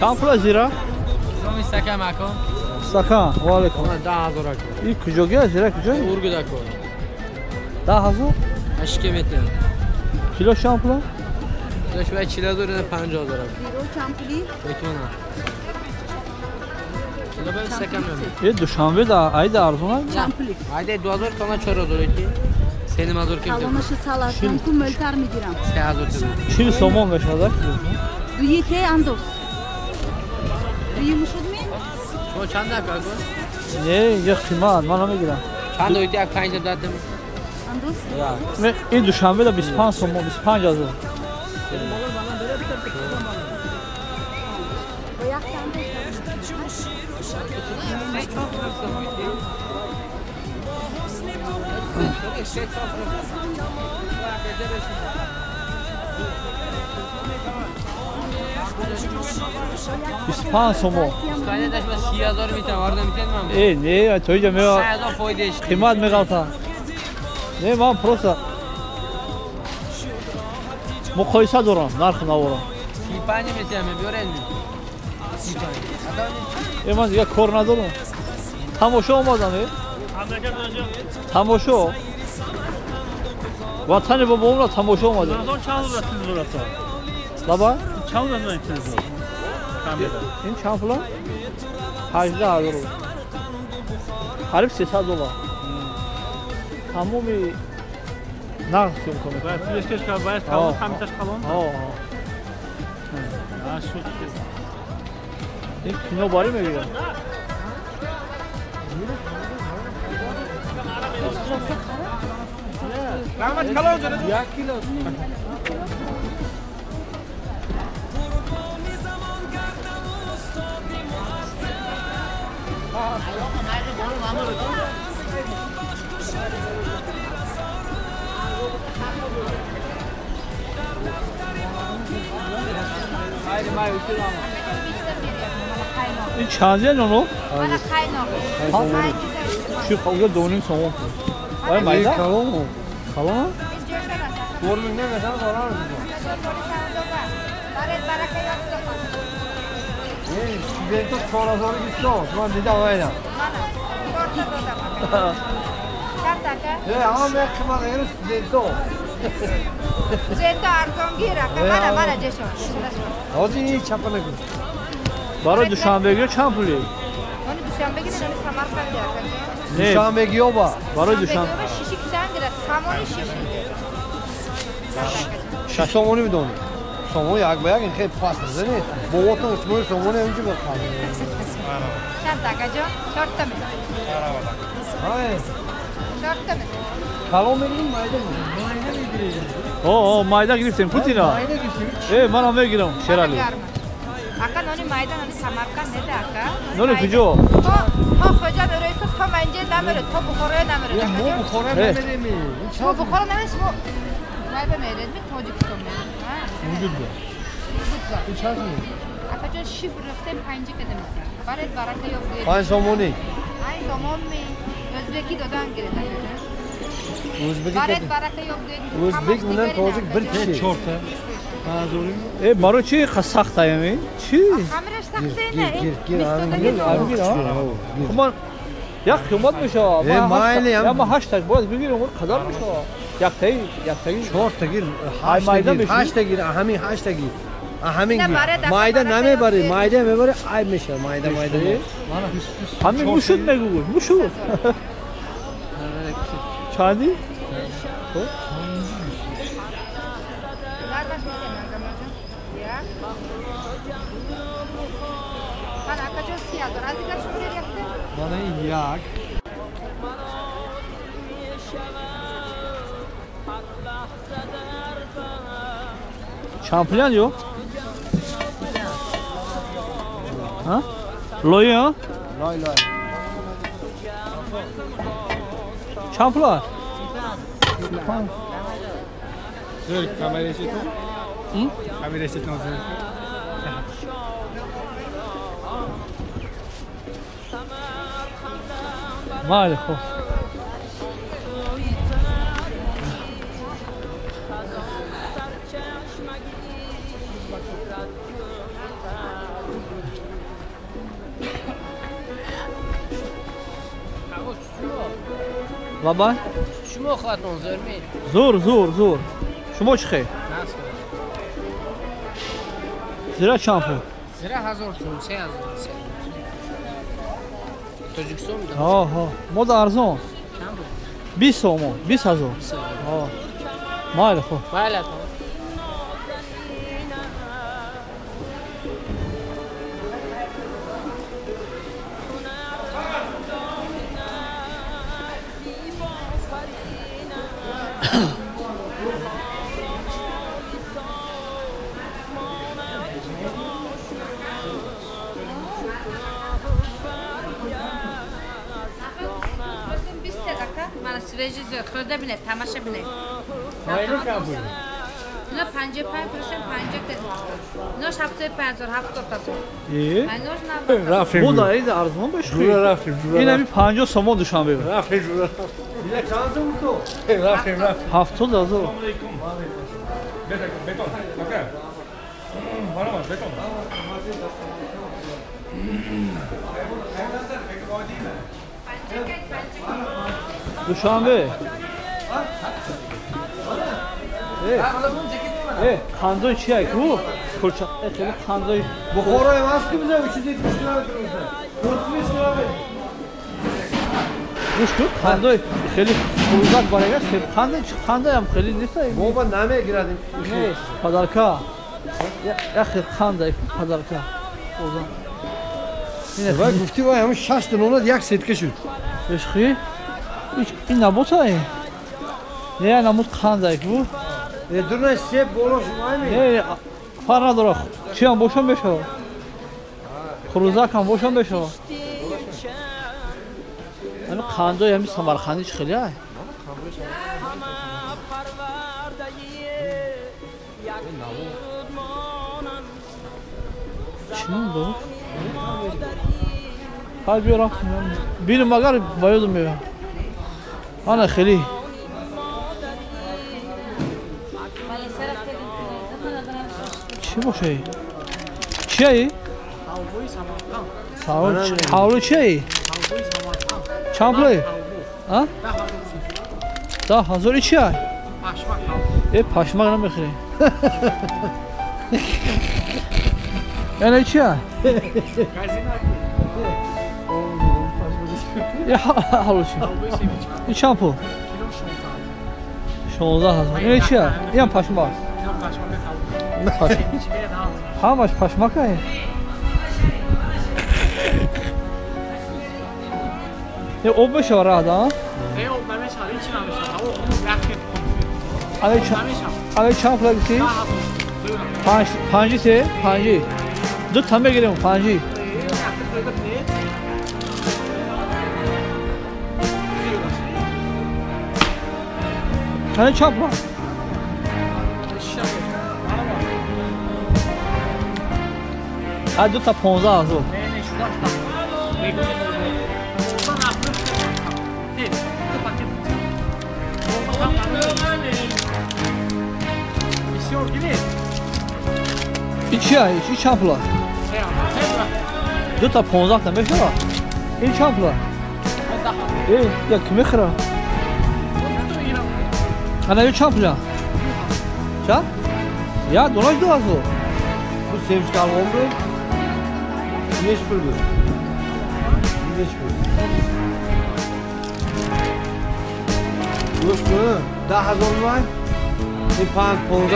چند پول زیرا؟ می سکه مکان سکان والیکم 10,000 این کجا زیرا کجا؟ اورگودا کن 10,000 اشکه متر کیلو چند پول؟ کیلوش باید 40,000 50,000 زیرو چند پولی؟ بکنم کیلو باید سکه میمونه این دوشنبه دا عید ارزونه؟ چند پولی؟ ayda 2,000 kana 4,000 ki. Senin mazur kim? Kalamışı salatım kum mölter mi diram? 3,000. چیلی سومون بشه Duyu ke andos. Duyu muşud mi? O çand dakika go? نه یه قیمت من نمیگیرم Çand oydu ya 5 dadım. Andos? این دوشنبه دا 25 سومون 25,000 Boyak andos. İspan somo. Kayda daş bas 3000 miten vardı miten mi? Ne toyca me 3,000 foyda işte. قیمت میگالتا نه من پروسا مقایسه دارم نرخ نورم 35 miten mi? Gören mi? 35. من دیگه کار ندارم تماشا اومدم تماشا وطن بابام را تماشا اومدم بابا این چند پولا 18,000 قریب 300 دلار تمامی نقد میکنه باید فیلشکش که باید کلان همیتش کلان این کینو باری میگیرم رحمت کلان جره 1 کیلو این چندیه نونو؟ Bana kaynak. şu kavga donun soğuk. Var mı ayda? Kalon mu? Kalon? Gormin ne mesela sorar mısın? Ben de sonra gitti o. Şu an bir daha öyle. Ama ben kıman henüz student o. Zeyto arzon gira. Bana bana ceşo. Hadi çapana git. Bara Duşanbe gidiyor Çampuli. Onu Duşanbe gidiyor, onu Samarkand yakın. Ne? Duşanbe gidiyor ba. Bara Duşanbe. Şişik sen gira. Samoni şişik. Somonu mi donu? Somonu yak bayak in khep pas zene. Boğotun ismi somonu önce bakar. Sen takacağım. Şortta mı? Hayır. Şortta mı? Kalon mu gidin mayda mı? Mayda mı gireceğim? Oo mayda girsin Putin'a. Mayda gitsin. Ben amaya gireyim Şerali. Akan onu maydan onu Samarkand ne de aka? Ne oluyor kucu? O hoca öyleyse tam önce namere, top Bukhora'ya namere. Ya bu Bukhara Evet. memeli mi? Bu Bukhara namere bu. Nerede meyred mi? Tacikistan meyred. Ha? Vücut bu. İçer mi? Akaca şifre rıftem pancı kademisi. Baret baraka yok diye. Aynı somonu. Ay somon mi? Özbeki dodan girdi akaca. Özbek Baret baraka yok diye. Özbek bundan Tacik bir kişi. Çorta. Maruçi kasak tayemi. Çi. Kameraj saktayına. Gir abi gir. Kuman ya kıymatmış o. maile ya. Ama hashtag bu bir gün kadarmış o. Yaktayı. Çorta gir. Ay mayda mı? Haşta gir. Hami haşta gir. Hamin Ne gir. bare da Mayda baraka name yok bari. diye. Mayda me bari. Ay meşe. Mayda. Hami muşut ne gugu? Muşut. Çandi? kaç milyon Ramazan? Ya. Bana kaç siyahdır. Azıcık şunu yaptı. Bana yak. Şampiyon yok. Ha? Loya. Lay lay. Şampiyon. Dur, kamerayı çek. Hı? Kamerayı çek. Maalesef. Baba, شما خواهدون زرمی zor. Şuma çıkıyor. ناس Zira şampiyon. زره 1000 سوم 3000 سوم توجیکستان میدم Ha. Moda arzon. چند بود 20 somo, 20,000. Ha. Maalesef. بله Biz de kaka. Bana süreci zor. Kırda bile, tamaşa bile. Hayır şampiyon. Buna 55 kuruşun pancak dedim. Buna şaptı 5000 hafta ortası. İyi. Ben ne olsun Rafim. Bu da iyi de arzon 5 Jura Rafim. Yine bir panco somo düşen bir. Rafim Jura. Bir de şansı mutlu. Rafim. Hafta da zor. Beton. Bakar. Bana bak beton. Düşen bir. Kandoy çiğ bu. Fırça. Şöyle kandoy. Bukhara emas ki bize 370 kilometre uzak. 400 kilometre. Muşku kandoy. Şöyle uzak var ya. Kandoy hem şöyle neyse. Baba name girdin? Ne? Padarka. Ya kandoy padarka. O zaman. Yine Vay gufti vay ama şaştın ona yak setke şu. eşki. İn nabotay. Ne namut kandoy bu? Durna sep boloş vay mı? Ne? Farna durak. Çiyan boşan beş o. Kuruzakan boşan beş o. Yani kandoy hem Samarkand'ı çıkıyor ya. Çin'in doğru. Kalbi yoraksın ya. Benim bakar bayıldım ya. Ana khili. Çi bu şey? Çi? Havlu çi? Çamplı. Ha? Da hazır içi ay. Paşmak ne mekri? Yani içi ay. Ya havlu çi. İç şampu. Şonza hazır. Ne içi ay? Yan paşmak. How much paşmak ay? Ne o beş var adam? Alay çampla gitti. Panji se, panji. Dur tamam geliyorum panji. Alay çampla. Hadi ta 15 azı. İçi ay, içi çampla. Dur ta 15 da 5 var. İçi çampla. Ya kime khira? Ana içi çampla. Çap? Ya dolaş da azı. Bu sevgi kalmam mı? Güneş pırgı. Güneş pırgı. Dostu, daha hazır var. Bir pan, 15